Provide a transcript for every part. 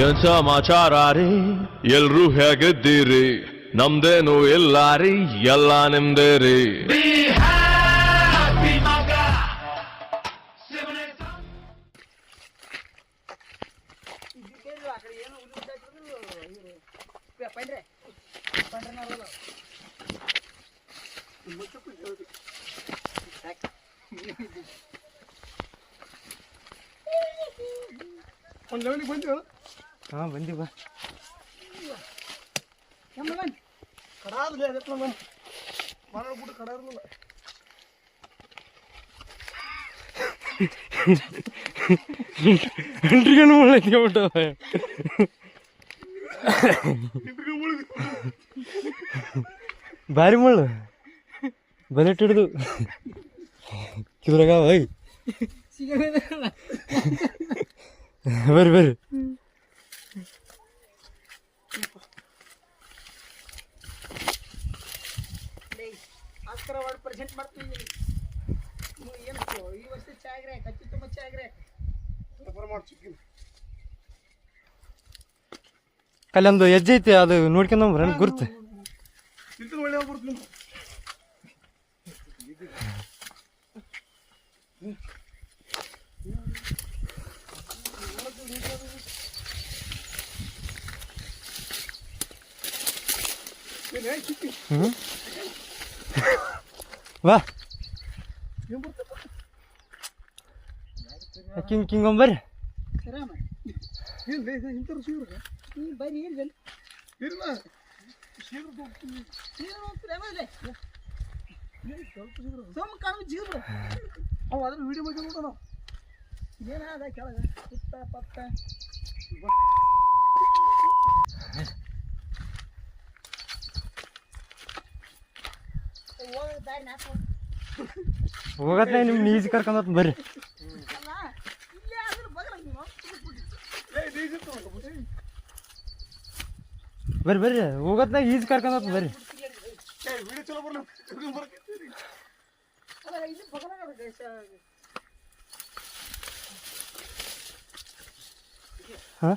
ಏನ್ ಸಮಾಚಾರ ರೀ ಎಲ್ರೂ ಹೇಗಿದ್ದೀರಿ ನಮ್ದೇನು ಇಲ್ಲ ರೀ ಎಲ್ಲ ನಿಮ್ದೇ ರೀ ಹಾಂ ಬಂದಿ ಬಾ ಎಂಟ್ರಿಗೇನು ಮುಳ್ಳೈತಿ ಬಿಟ್ಟವ ಭಾರಿ ಮುಳ್ಳು ಬಲೆಟ್ ಹಿಡ್ದು ಕಿದ್ರಾಗ ಐ ಬರ್ರಿ ಬರ್ರಿ ಅಲ್ಲಿ ಒಂದು ಹೆಜ್ಜೆ ಐತಿ ಅದು ನೋಡ್ಕೊಂಡ್ ಗುರ್ತು ಬಾ ಕಿಂಗೊಂಬರ್ರಿ ವಿಡಿಯೋ ಬಗ್ಗೆ ನೋಡೋಣ ಏನಾದ ಕೆಳಗ ಸುತ್ತ ಪತ್ತ ಹೋಗತ್ತೆ ನಿಮ್ ನೀಜ್ ಕರ್ಕೊಂಡ್ ಬರ್ರಿ ಬರ್ರಿ ಬರ್ರಿ ಹೋಗತ್ನಾಗ ಈಜ್ ಕರ್ಕೊಂಡ್ ಬರ್ರಿ ಹಾಂ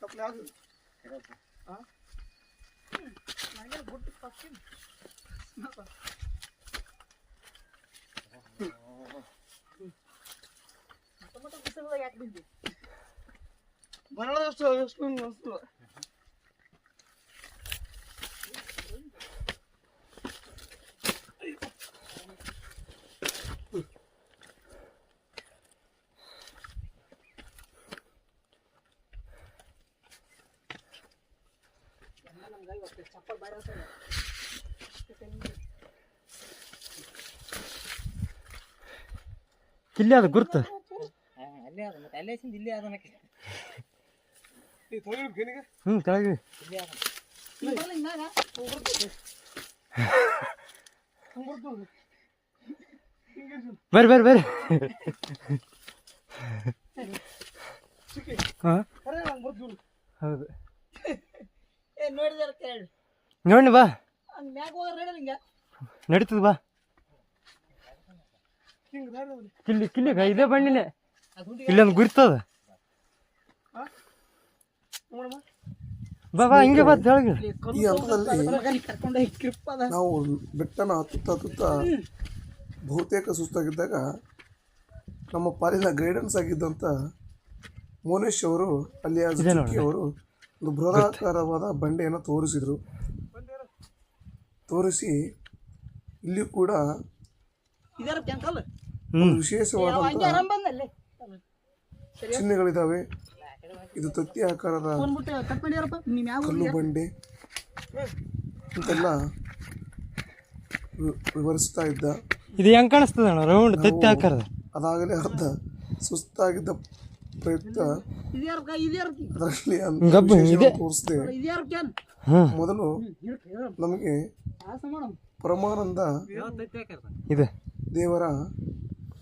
ತಪ್ಪಲೆ ಆಗ ಬರಳಷ್ಟು ಎಷ್ಟು ಅನಿಸ್ತು ಇಲ್ಲಿ ಅದು ಗುರ್ತು ಕೆಳಗೆ ಬರ್ರಿ ಬರ್ರಿ ಬರ್ರಿ ಹಾಂ ಹೌದು ನೋಡಿ ಬಾ ನಡೀತದ ಬಾ ಕಿಲ್ಲಿಗ ಇದೇ ಬಣ್ಣಿನೇ ಇಲ್ಲೊಂದು ಗುರ್ತದ ಬಾ ಬಾ ಹಿಂಗೆ ಬಾ ತೆಳಗೆ ಈ ಹಂತದಲ್ಲಿ ನಾವು ಬೆಟ್ಟನ ಹತ್ತುತ್ತಾ ಬಹುತೇಕ ಸುಸ್ತಾಗಿದ್ದಾಗ ನಮ್ಮ ಪಾಲಿನ ಗೈಡೆನ್ಸ್ ಆಗಿದ್ದಂಥ ಮೋನೇಶ್ ಅವರು ಅಲ್ಲಿಯ ಅವರು ಒಂದು ಬೃಹದಾಕಾರವಾದ ಬಂಡೆಯನ್ನು ತೋರಿಸಿ ಇಲ್ಲಿ ಕೂಡ ವಿಶೇಷವಾದಂಥ ಚಿಹ್ನೆಗಳಿದ್ದಾವೆ. ಇದು ತತ್ತಿ ಆಕಾರದ ಕಲ್ಲು ಬಂಡೆ ಅಂತೆಲ್ಲ ವಿವರಿಸ್ತಾ ಇದ್ದ. ಇದು ಹೆಂಗೆ ಕಾಣಿಸ್ತದ ರೌಂಡ್ ತತ್ತಿ ಆಕಾರದ. ಅದಾಗಲೇ ಅರ್ಧ ಸುಸ್ತಾಗಿದ್ದ ಪ್ರಯುಕ್ತ ಅದರಲ್ಲಿ ತೋರಿಸಿದೆ. ಮೊದಲು ನಮಗೆ ಪರಮಾನಂದ ಇದೆ ದೇವರ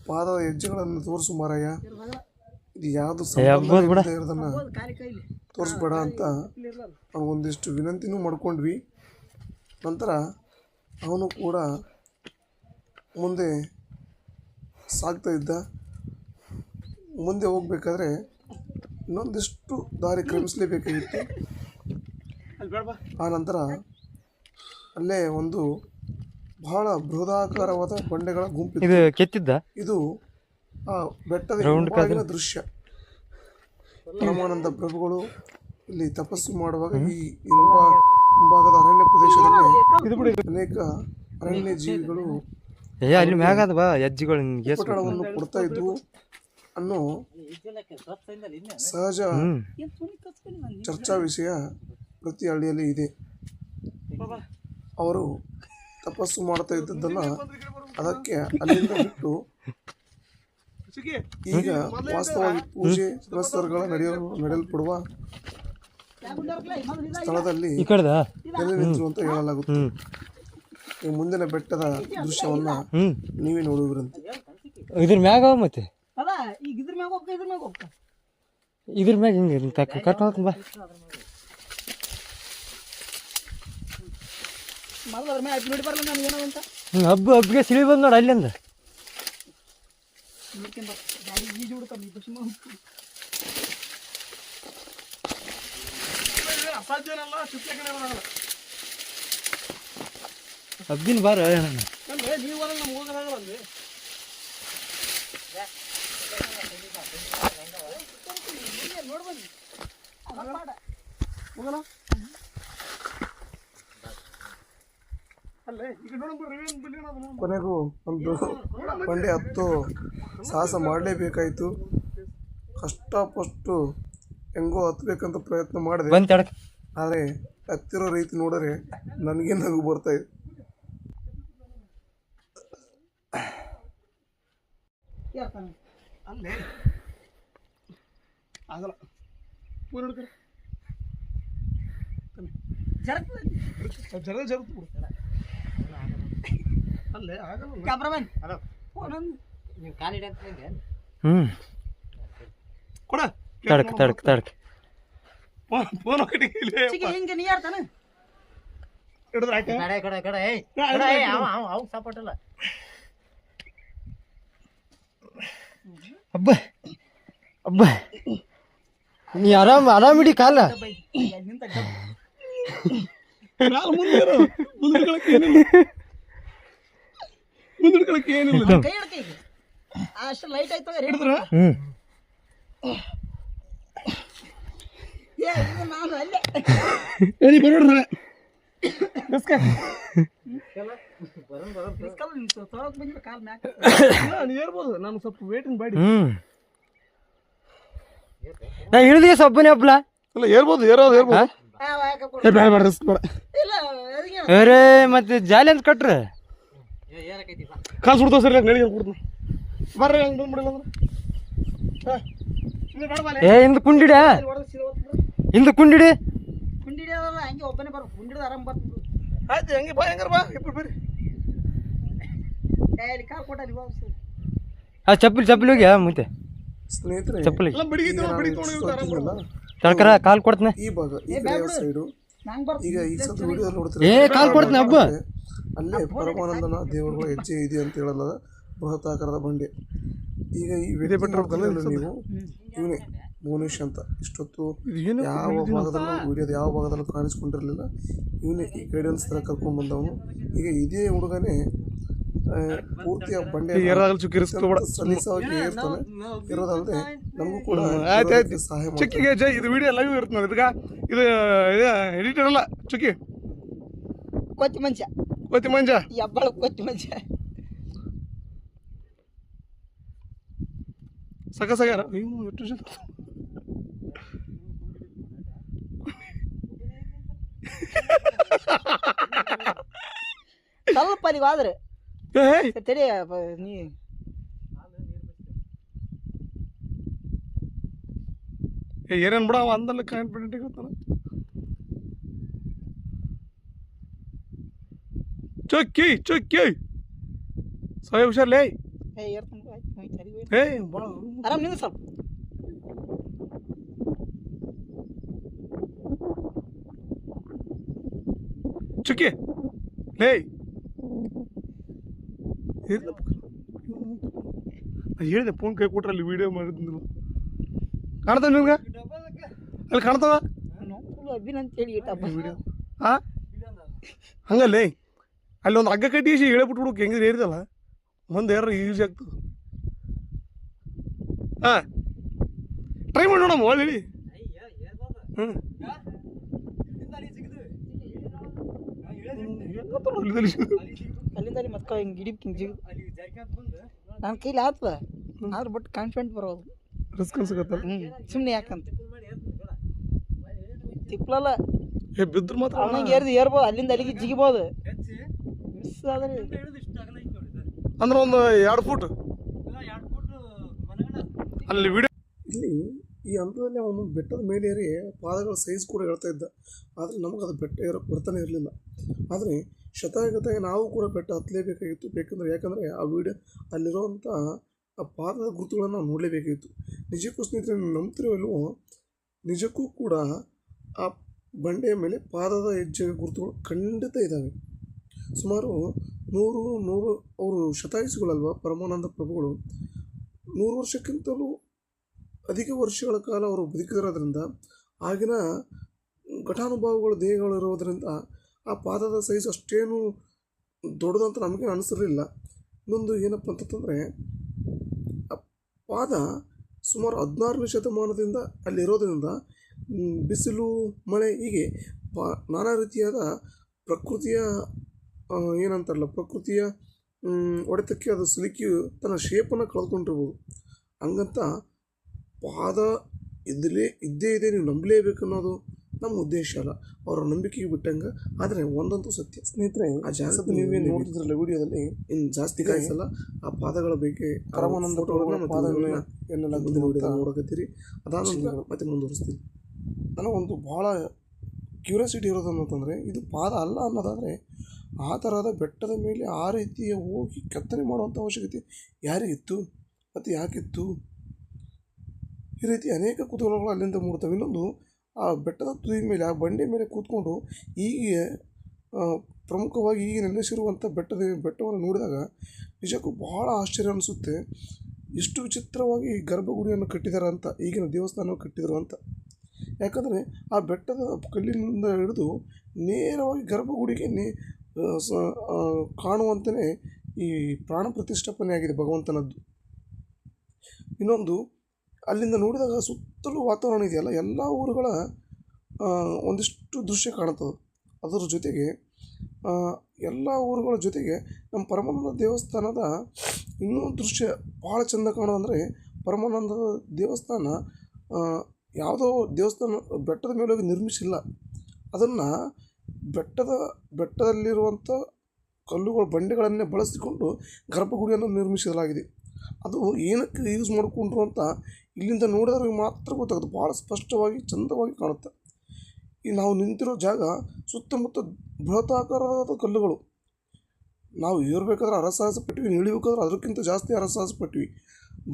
ಪಾದದ ಹೆಜ್ಜೆಗಳನ್ನು ತೋರಿಸು ಮಾರಾಯ ಇದು ಯಾವುದು ಹಬ್ಬದ ಬಿಡ ಇರೋದನ್ನ ಹೋದ್ ಖಾಲಿ ಕೈಲಿ ತೋರಿಸ್ಬೇಡ ಅಂತ ಇರ್ಲಲ್ಲ ಅವನಿಗೊಂದಿಷ್ಟು ವಿನಂತಿನೂ ಮಾಡ್ಕೊಂಡ್ವಿ. ನಂತರ ಅವನು ಕೂಡ ಮುಂದೆ ಸಾಗ್ತಾ ಇದ್ದ. ಮುಂದೆ ಹೋಗ್ಬೇಕಾದ್ರೆ ಇನ್ನೊಂದಿಷ್ಟು ದಾರಿ ಕ್ರಮಿಸಲೇಬೇಕಾಗಿತ್ತು. ಆ ನಂತರ ಅಲ್ಲೇ ಒಂದು ಬಹಳ ಬೃಹದಾಕಾರವಾದ ಬಂಡೆಗಳ ಗುಂಪಿತ್ತು. ಇದು ಕೆತ್ತಿದ್ದ ಇದು ಆ ಬೆಟ್ಟದ ಹಿಂಭಾಗಿನ ದೃಶ್ಯ. ಪರಮಾನಂದ ಪ್ರಭುಗಳು ಇಲ್ಲಿ ತಪಸ್ಸು ಮಾಡುವಾಗ ಈ ಹಿಂಭಾಗದ ಅರಣ್ಯ ಪ್ರದೇಶದಲ್ಲಿ ಅನೇಕ ಅರಣ್ಯ ಜೀವಿಗಳು ಅಲ್ಲಿ ಮ್ಯಾಗದ ಬಾ ಹೆಜ್ಜೆಗಳು ಪಟಳವನ್ನು ಕೊಡ್ತಾ ಇದ್ವು ಅನ್ನೋ ಸಹಜ ಚರ್ಚಾ ವಿಷಯ ಪ್ರತಿ ಹಳ್ಳಿಯಲ್ಲಿ ಇದೆ. ಅವರು ತಪಸ್ಸು ಮಾಡ್ತಾ ಇದ್ದದ್ದನ್ನ ಅದಕ್ಕೆ ಅಲ್ಲಿಂದ ಬಿಟ್ಟು ಈಗ ವಾಸ್ತವವಾಗಿ ಪೂಜೆ ಪುರಸ್ಕಾರಗಳ ನಡೆಯಲ್ಪಡುವ ಸ್ಥಳದಲ್ಲಿ ಈ ಕಡೆದ ನೆಲೆ ನಿಂತರು ಅಂತ ಹೇಳಲಾಗುತ್ತೆ. ಈ ಮುಂದಿನ ಬೆಟ್ಟದ ದೃಶ್ಯವನ್ನ ನೀವೇ ನೋಡುವಿರಂತೆ. ಇದ್ರ ಮ್ಯಾಗ ಮತ್ತೆ ಅದ ಈಗ ಇದ್ರ ಮ್ಯಾಗ ಹೋಗ್ತಾ ಇದ್ರ ಮ್ಯಾಗ ಹಿಂಗೆ ಕಟ್ ಬಾ ಮೊದಲು ಅದ್ರ ಮ್ಯಾಗ ನೋಡಿ ಬರಲ್ಲ ನಾನು ಏನೋ ಅಂತ ಹಬ್ಬಿಗೆ ಸಿಳಿ ಬಂದ್ ನೋಡ ಅಲ್ಲಿಂದ ನೋಡ್ಕೊಂಡ್ ಗಾಡಿ ಈಜು ಬಿಡ್ತಾನೆ ಈ ಬಸ್ ಅಸಾಧ್ಯನಲ್ಲ ಸುತ್ತಲೇ ಹಬ್ಬಿನ ಬಾರ ನೀವು ಬರಲ್ಲ ನಮ್ಗೆ ಹೋಗೋದಾಗಲ್ಲ ಅಲ್ಲಿ ನೋಡ್ಬನ್ನಿ ಹೋಗೋಣ ಅಲ್ಲೇ ಈಗ ನೋಡೋಣ. ಕೊನೆಗೂ ಒಂದು ಬಂಡೆ ಹತ್ತು ಸಾಹಸ ಮಾಡಲೇಬೇಕಾಯಿತು. ಕಷ್ಟಪಟ್ಟು ಹೆಂಗೋ ಹತ್ಬೇಕಂತ ಪ್ರಯತ್ನ ಮಾಡಿದೆ. ಬಂದ್ ತಡಕ ಆದರೆ ಹತ್ತಿರೋ ರೀತಿ ನೋಡಿದ್ರೆ ನನಗೆ ನಗು ಬರ್ತಾ ಇದೆ. ಅಲ್ಲೇ ಆಗಲ್ಲ ಅಲ್ಲೇ ಆಗಲ್ಲ ಕ್ಯಾಮ್ರಾಮನ್ ನೀವು ಕಾಲಿಡ ಕೊಡ ತಡಕ್ ಫೋನ್ ಹಿಂಗೆ ನೀ ಯಾರ್ತಾನೆ ಸಪೋರ್ಟ್ ಇಲ್ಲ ಅಬ್ಬ ಅಬ್ಬ ನೀ ಆರಾಮಿಡಿ ಕಾಲ ಕೈ ಹಿಡ್ಕ ಈಗ ಅಷ್ಟು ಲೈಟ್ ಆಯ್ತು ನಾನು ಅಲ್ಲೇ ನಾನು ಸ್ವಲ್ಪ ವೇಟಿಂಗ್ ಮಾಡಿ ನಾ ಇಳಿದಿ ಸೊಬ್ಬನೇ ಹಬ್ಬಲ ಇಲ್ಲ ಏರ್ಬೋದು ಅರೇ ಮತ್ತೆ ಜಾಲಿ ಅಂತ ಕಟ್ರ ಕಾಸು ಬಿಡ್ತಾವ ಸರಿ ನಡಿ ಕೊಡ್ತೀನಿ ಬರ್ರಿ ಹಂಗೆ ಬಂದ್ಬಿಡಿಲ್ಲ ಹಿಂದ್ ಕುಂಡಿಡ ಹಿಂದ್ ಕುಂಡಿಡಿ ಕುಂಡಿಡಿಯಲ್ಲ ಹಂಗೆ ಒಬ್ಬನೇ ಬರೋ ಕುಂಡಿಡ ಆರಾಮ್ ಬರ್ತದೆ ಆಯ್ತು ಹಂಗೆ ಬಾ ಹೆಂಗಾರ ಬಾ ಇಬ್ಬರು ಬರ್ರಿ ಅಲ್ಲಿ ಕಾಲ್ ಕೊಟ್ಟಲ್ಲಿ ಆ ಚಪ್ಪಲಿ ಹೋಗಿ ಮತ್ತೆ ಸ್ನೇಹಿತರೆ ಚಪ್ಪಲಿ ತೋರಿಸಿದ್ನಲ್ಲ, ತಡ್ಕರ ಕಾಲ್ ಕೊಡ್ತೀನಿ ಈ ಭಾಗ ಈ ಕಡೆ ಸೈಡು ಈಗ ಈ ಸಲ ವಿಡಿಯೋದಲ್ಲಿ ನೋಡ್ತೀರಿ ಕಾಲ್ ಕೊಡ್ತೀನಿ ಹಬ್ಬ ಅಲ್ಲೇ ಪರಮಾನಂದನ ದೇವರುಗಳ ಹೆಜ್ಜೆ ಇದೆ ಅಂತ ಹೇಳಲ್ಲ ಬೃಹತ್ತಾಕಾರದ ಬಂಡೆ. ಈಗ ಈ ವಿಡಿಯೋ ನೀವು ಇವನೇ ಭುವನೇಶ್ ಅಂತ ಇಷ್ಟೊತ್ತು ಯಾವ ಭಾಗದಲ್ಲೂ ವಿಡಿಯೋದ ಯಾವ ಭಾಗದಲ್ಲೂ ಕಾಣಿಸ್ಕೊಂಡಿರಲಿಲ್ಲ. ಇವನೇ ಈ ಗೈಡೆನ್ಸ್ ಥರ ಕರ್ಕೊಂಡು ಬಂದವನು. ಈಗ ಇದೇ ಹುಡುಗನೇ ಪೂರ್ತಿಯ ಬಂಡೆ ಸಲೀಸಾಗಿ ಏರ್ತಾನೆ. ಇರೋದಲ್ಲದೆ ನಮಗೂ ಕೂಡ ಸಹಾಯ ಚುಕ್ಕಿಗೆ ಇದು ವಿಡಿಯೋ ಲೈವ್ ಇರುತ್ತೆ ನೋಡಿ. ಇದು ಎಡಿಟರ್ ಅಲ್ಲ ಚುಕ್ಕಿ ಕೊತ್ತಿ ಮಂಜ ಎಬ್ಬಳ ಕೊತ್ತಿ ಮಂಜ ಸಗಸಗಾರ ಸ್ವಲ್ಪ ಅಲ್ಲಿಗೆ ಆದ್ರೆ ತಡಿ ನೀ ಏನೇನು ಬಿಡ ಅಂದಲ್ಲ ಕಾನ್ಫಿಡೆಂಟ್ ಗೊತ್ತಾನ. ಚೊಕ್ಕಿ ಸಾಯ ಹುಷಾರ್ಲೇ. ಆರಾಮ್ ನಿಂದ ಸ್ವಲ್ಪ ಚುಕ್ಕಿ ಲೇ ಹೇಳಿದೆ ಫೋನ್ ಕೈ ಕೊಟ್ರೆ ಅಲ್ಲಿ ವಿಡಿಯೋ ಮಾಡಿದ್ನಲ್ಲ ಕಾಣ್ತಾವ ನಿಮ್ಗೆ ಅಲ್ಲಿ ಕಾಣ್ತಾವ ಅಭಿನ್ ಅಂತೇಳಿ ವಿಡಿಯೋ ಹಾಂ ಹಂಗಲ್ಲೇ ಅಲ್ಲಿ ಒಂದು ಹಗ್ಗ ಕಟ್ಟಿ ಹೇಳ್ಬಿಟ್ಬಿಡು ಹೆಂಗೆ ಹೇಳಿದಲ್ಲ ಮುಂದೆ ಯಾರು ಯೂಸ್ ಆಗ್ತದೆ ಹಾಂ ಟ್ರೈ ಮಾಡಿ ನೋಡಮ್ಮ ಒಳ್ಳೆ ಹೇಳಿ ಹ್ಞೂ ಅಲ್ಲಿಂದ ಅಲ್ಲಿ ಮತ್ತೆ ಹಿಂಗೆ ಗಿಡಿ ಹಿಂಗೆ ಜಿಗ್ ನನ್ನ ಕೈಲಿ ಆತದ ಆದ್ರೆ ಬಟ್ ಕಾನ್ಫಿಡೆಂಟ್ ಬರೋದು ರಿಸ್ಕ್ ಅನ್ಸಕತ್ತಲ್ಲ ಸುಮ್ಮನೆ ಯಾಕಂತ ತಿಪ್ಪಲಲ್ಲ ಏ ಬಿದ್ರು ಮಾತ್ರ ಅವನಿಗೆ ಏರ್ಬೋದು ಅಲ್ಲಿಂದ ಅಲ್ಲಿಗೆ ಜಿಗಿಬೋದು ಮಿಸ್ ಆದ್ರೆ ಅಂದ್ರೆ ಒಂದು 2 ಫೂಟ್ ಅಲ್ಲಿ ವಿಡಿಯೋ ಇಲ್ಲಿ ಈ ಹಂತದಲ್ಲಿ ಅವನು ಬೆಟ್ಟದ ಮೇಲೆ ಏರಿ ಪಾದಗಳ ಸೈಜ್ ಕೂಡ ಹೇಳ್ತಾ ಇದ್ದ. ಆದರೆ ನಮಗೆ ಅದು ಬೆಟ್ಟ ಏರೋಕ್ಕೆ ಬರ್ತಾನೆ ಇರಲಿಲ್ಲ. ಆದರೆ ಶತಾಯಗತಾಗಿ ನಾವು ಕೂಡ ಬೆಟ್ಟ ಹತ್ತಲೇಬೇಕಾಗಿತ್ತು. ಯಾಕಂದರೆ ಆ ವಿಡಿಯೋ ಅಲ್ಲಿರುವಂಥ ಆ ಪಾದದ ಗುರುತುಗಳನ್ನು ನಾವು ನೋಡಲೇಬೇಕಾಗಿತ್ತು. ನಿಜಕ್ಕೂ ಸ್ನೇಹಿತರೆ ನಂಬ್ತಿರೋ ಇಲ್ವೋ, ನಿಜಕ್ಕೂ ಕೂಡ ಆ ಬಂಡೆಯ ಮೇಲೆ ಪಾದದ ಹೆಜ್ಜೆ ಗುರುತುಗಳು ಖಂಡಿತ ಇದ್ದಾವೆ. ಸುಮಾರು 100 ಅವರು ಶತಾಯುಷಿಗಳಲ್ವ ಪರಮಾನಂದ ಪ್ರಭುಗಳು. 100 ವರ್ಷಕ್ಕಿಂತಲೂ ಅಧಿಕ ವರ್ಷಗಳ ಕಾಲ ಅವರು ಬದುಕಿರೋದ್ರಿಂದ ಆಗಿನ ಘಟಾನುಭವಗಳು ದೇಹಗಳು ಇರೋದರಿಂದ ಆ ಪಾದದ ಸೈಜ್ ಅಷ್ಟೇನು ದೊಡ್ಡದಂತ ನಮಗೆ ಅನಿಸಿರಲಿಲ್ಲ. ಇನ್ನೊಂದು ಏನಪ್ಪ ಅಂತಂದರೆ ಆ ಪಾದ ಸುಮಾರು 16ನೇ ಶತಮಾನದಿಂದ ಅಲ್ಲಿರೋದ್ರಿಂದ ಬಿಸಿಲು ಮಳೆ ಹೀಗೆ ನಾನಾ ರೀತಿಯಾದ ಪ್ರಕೃತಿಯ ಏನಂತಾರಲ್ಲ ಪ್ರಕೃತಿಯ ಹೊಡೆತಕ್ಕೆ ಅದು ಸಿಲುಕಿ ತನ್ನ ಶೇಪನ್ನು ಕಳೆದುಕೊಂಡಿರ್ಬೋದು. ಹಂಗಂತ ಪಾದ ಇದ್ದೇ ಇದೆ ನೀವು ನಂಬಲೇಬೇಕು ಅನ್ನೋದು ನಮ್ಮ ಉದ್ದೇಶ ಅಲ್ಲ, ಅವರ ನಂಬಿಕೆಗೆ ಬಿಟ್ಟಂಗೆ. ಆದರೆ ಒಂದಂತೂ ಸತ್ಯ ಸ್ನೇಹಿತರೆ, ಆ ಜಾಗದ ನೀವೇನು ನೋಡ್ತಿದ್ರಲ್ಲ ವಿಡಿಯೋದಲ್ಲಿ ಇನ್ನು ಜಾಸ್ತಿ ಕಾಯಿಸಲ್ಲ ಆ ಪಾದಗಳ ಬಗ್ಗೆ ಪರಮಾನಂದ ಎನ್ನೆಲ್ಲ ನೋಡಕತ್ತೀರಿ. ಅದಾದ ನಂತರ ಮತ್ತೆ ಮುಂದುವರಿಸ್ತೀನಿ. ನನಗೊಂದು ಭಾಳ ಕ್ಯೂರಿಯಾಸಿಟಿ ಇರೋದು ಅಂತಂದರೆ ಇದು ಪಾದ ಅಲ್ಲ ಅನ್ನೋದಾದರೆ ಆ ಥರದ ಬೆಟ್ಟದ ಮೇಲೆ ಆ ರೀತಿಯ ಹೋಗಿ ಕೆತ್ತನೆ ಮಾಡುವಂಥ ಅವಶ್ಯಕತೆ ಯಾರಿಗಿತ್ತು ಮತ್ತು ಯಾಕಿತ್ತು? ಈ ರೀತಿ ಅನೇಕ ಕುತೂಹಲಗಳು ಅಲ್ಲಿಂದ ಮೂಡ್ತವೆ. ಇನ್ನೊಂದು ಆ ಬೆಟ್ಟದ ತುದಿ ಮೇಲೆ ಆ ಬಂಡೆ ಮೇಲೆ ಕೂತ್ಕೊಂಡು ಹೀಗೆ ಪ್ರಮುಖವಾಗಿ ಈಗ ನೆಲೆಸಿರುವಂಥ ಬೆಟ್ಟವನ್ನು ನೋಡಿದಾಗ ನಿಜಕ್ಕೂ ಬಹಳ ಆಶ್ಚರ್ಯ ಅನಿಸುತ್ತೆ. ಎಷ್ಟು ವಿಚಿತ್ರವಾಗಿ ಗರ್ಭಗುಡಿಯನ್ನು ಕಟ್ಟಿದ್ದಾರೆ ಅಂತ, ಈಗಿನ ದೇವಸ್ಥಾನ ಕಟ್ಟಿದರು ಅಂತ. ಯಾಕಂದರೆ ಆ ಬೆಟ್ಟದ ಕಲ್ಲಿನಿಂದ ಹಿಡಿದು ನೇರವಾಗಿ ಗರ್ಭಗುಡಿಗೆ ಕಾಣುವಂತೆಯೇ ಈ ಪ್ರಾಣ ಪ್ರತಿಷ್ಠಾಪನೆ ಆಗಿದೆ ಭಗವಂತನದ್ದು. ಇನ್ನೊಂದು ಅಲ್ಲಿಂದ ನೋಡಿದಾಗ ಸುತ್ತಲೂ ವಾತಾವರಣ ಇದೆಯಲ್ಲ, ಎಲ್ಲ ಊರುಗಳ ಒಂದಿಷ್ಟು ದೃಶ್ಯ ಕಾಣುತ್ತದೆ. ಅದರ ಜೊತೆಗೆ ಎಲ್ಲ ಊರುಗಳ ಜೊತೆಗೆ ನಮ್ಮ ಪರಮಾನಂದ ದೇವಸ್ಥಾನದ ಇನ್ನೂ ದೃಶ್ಯ ಭಾಳ ಚೆಂದ ಕಾಣೋದಂದರೆ, ಪರಮಾನಂದದ ದೇವಸ್ಥಾನ ಯಾವುದೋ ದೇವಸ್ಥಾನ ಬೆಟ್ಟದ ಮೇಲೆ ಹೋಗಿ ನಿರ್ಮಿಸಿಲ್ಲ. ಅದನ್ನು ಬೆಟ್ಟದಲ್ಲಿರುವಂಥ ಕಲ್ಲುಗಳ ಬಂಡೆಗಳನ್ನೇ ಬಳಸಿಕೊಂಡು ಗರ್ಭಗುಡಿಯನ್ನು ನಿರ್ಮಿಸಲಾಗಿದೆ. ಅದು ಏನಕ್ಕೆ ಯೂಸ್ ಮಾಡಿಕೊಂಡ್ರು ಅಂತ ಇಲ್ಲಿಂದ ನೋಡಿದ್ರೆ ಮಾತ್ರ ಗೊತ್ತಾಗುತ್ತೆ. ಭಾಳ ಸ್ಪಷ್ಟವಾಗಿ ಚೆಂದವಾಗಿ ಕಾಣುತ್ತೆ. ಈ ನಾವು ನಿಂತಿರೋ ಜಾಗ ಸುತ್ತಮುತ್ತ ಬೃಹತಾಕಾರದ ಕಲ್ಲುಗಳು. ನಾವು ಏರಬೇಕಾದ್ರೆ ಹರಸಾಹಸ ಪಟ್ವಿ, ಇಳಿಬೇಕಾದ್ರೆ ಅದಕ್ಕಿಂತ ಜಾಸ್ತಿ ಹರಸಾಹಸ ಪಟ್ವಿ.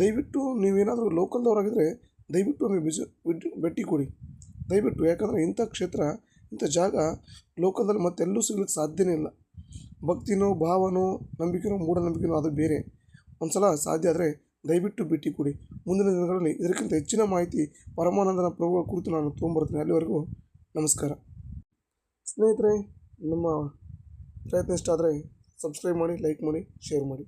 ದಯವಿಟ್ಟು ನೀವೇನಾದರೂ ಲೋಕಲ್ದವರಾಗಿದ್ದರೆ ದಯವಿಟ್ಟು ನಮಗೆ ಭೇಟಿ ಕೊಡಿ ದಯವಿಟ್ಟು. ಯಾಕಂದರೆ ಇಂಥ ಕ್ಷೇತ್ರ, ಇಂಥ ಜಾಗ ಲೋಕಲ್ದಲ್ಲಿ ಮತ್ತೆಲ್ಲೂ ಸಿಗ್ಲಿಕ್ಕೆ ಸಾಧ್ಯನೇ ಇಲ್ಲ. ಭಕ್ತಿನೋ ಭಾವನೋ ನಂಬಿಕೆನೋ ಮೂಢನಂಬಿಕೆನೋ ಅದು ಬೇರೆ. ಒಂದು ಸಲ ಸಾಧ್ಯ ಆದರೆ ದಯವಿಟ್ಟು ಭೇಟಿ ಕೊಡಿ. ಮುಂದಿನ ದಿನಗಳಲ್ಲಿ ಇದಕ್ಕಿಂತ ಹೆಚ್ಚಿನ ಮಾಹಿತಿ ಪರಮಾನಂದನ ಪ್ರಭುಗಳ ಕುರಿತು ನಾನು ತೊಗೊಂಬರ್ತೀನಿ. ಅಲ್ಲಿವರೆಗೂ ನಮಸ್ಕಾರ ಸ್ನೇಹಿತರೆ. ನಮ್ಮ ಪ್ರಯತ್ನ ಇಷ್ಟ ಆದರೆ ಸಬ್ಸ್ಕ್ರೈಬ್ ಮಾಡಿ, ಲೈಕ್ ಮಾಡಿ, ಶೇರ್ ಮಾಡಿ.